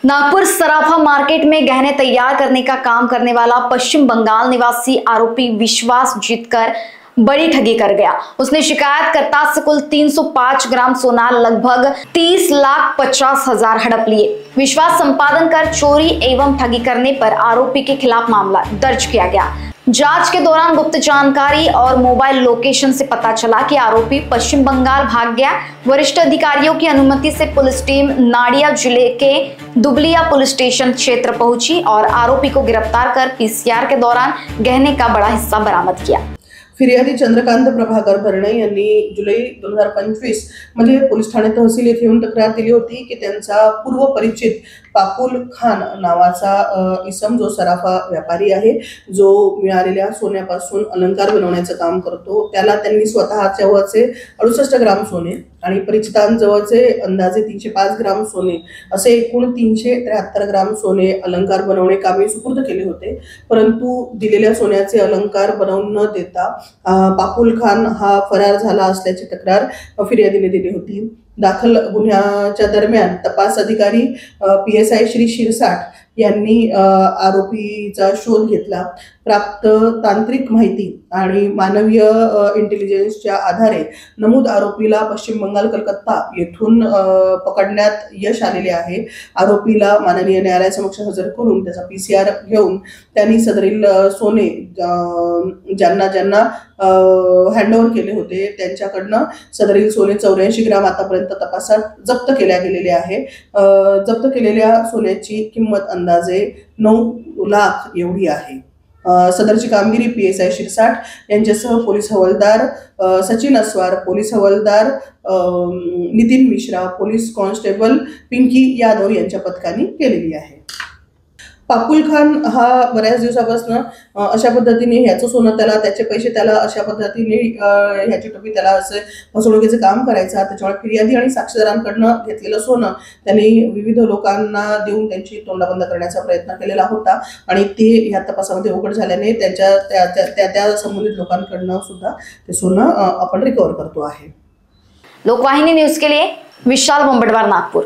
नागपुर सराफा मार्केट में गहने तैयार करने का काम करने वाला पश्चिम बंगाल निवासी आरोपी विश्वास जीतकर बड़ी ठगी कर गया। उसने शिकायतकर्ता से कुल 305 ग्राम सोना लगभग 30,50,000 हड़प लिए। विश्वास संपादन कर चोरी एवं ठगी करने पर आरोपी के खिलाफ मामला दर्ज किया गया। जांच के दौरान गुप्त जानकारी और मोबाइल लोकेशन से पता चला कि आरोपी पश्चिम बंगाल भाग गया। वरिष्ठ अधिकारियों की अनुमति से पुलिस टीम नाडिया जिले के दुबलिया पुलिस स्टेशन क्षेत्र पहुंची और आरोपी को गिरफ्तार कर पीसीआर के दौरान गहने का बड़ा हिस्सा बरामद किया। फिर्यादी चंद्रकांत प्रभाकर भरणे यांनी जुलै 2025 मध्ये पोलीस ठाणे तहसील येथे येऊन तक्रार दिली होती की त्यांचा पूर्व परिचित पापुल खान नावाचा इसम जो सराफा व्यापारी आहे, जो मिळालेल्या सोन्यापासून अलंकार बनवण्याचं काम करतो, त्याला त्यांनी स्वतःचे 68 ग्राम सोने आणि परिचितांजवळचे अंदाजे 305 ग्राम सोने असे एकूण 373 ग्राम सोने अलंकार बनवणे कामी सुपूर्द केले होते। परंतु दिलेल्या सोन्याचे अलंकार बनवून न देता पापुल खान हा फरार झाला असल्याची तक्रार फिर्यादीने दिली होती। दाखल गुन्ह्याच्या दरम्यान तपास अधिकारी PSI श्री शिरसाट यांनी आरोपीचा शोध घेतला। प्राप्त तांत्रिक माहिती आणि मानवीय इंटेलिजन्सच्या आधारे नमूद आरोपीला पश्चिम बंगाल कलकत्ता येथून पकडण्यात यश आलेले आहे। आरोपीला माननीय न्यायालयासमक्ष हजर करून त्याचा PCR घेऊन त्यांनी सदरील सोने ज्यांना ज्यांना हँडओव्हर केले होते त्यांच्याकडनं सदरील सोने 84 ग्राम आतापर्यंत तपासात जप्त केल्या गेलेले आहे। जप्त केलेल्या सोन्याची किंमत अंदाजे 9 लाख एवढी आहे। सदरची कामगिरी PSI शिरसाट यांच्यासह पोलीस हवालदार सचिन अस्वार, पोलीस हवालदार नितीन मिश्रा, पोलीस कॉन्स्टेबल पिंकी यादव यांच्या पथकाने केलेली आहे। पापुल खान हा बऱ्याच दिवसापासून अशा पद्धतीने ह्याचं सोनं त्याला, त्याचे पैसे त्याला अशा पद्धतीने ह्याची टोपी त्याला असे फसवणुकीचे काम करायचा। त्याच्यामुळे फिर्यादी आणि साक्षीदारांकडनं घेतलेलं सोनं त्यांनी विविध लोकांना देऊन त्यांची तोंडबंद करण्याचा प्रयत्न केलेला होता आणि ते ह्या तपासामध्ये उघड झाल्याने त्यांच्या त्या संबंधित लोकांकडनं सुद्धा ते सोनं आपण रिकव्हर करतो आहे। लोकवाहिनी न्यूज के लिए विशाल बंबटवार, नागपुर।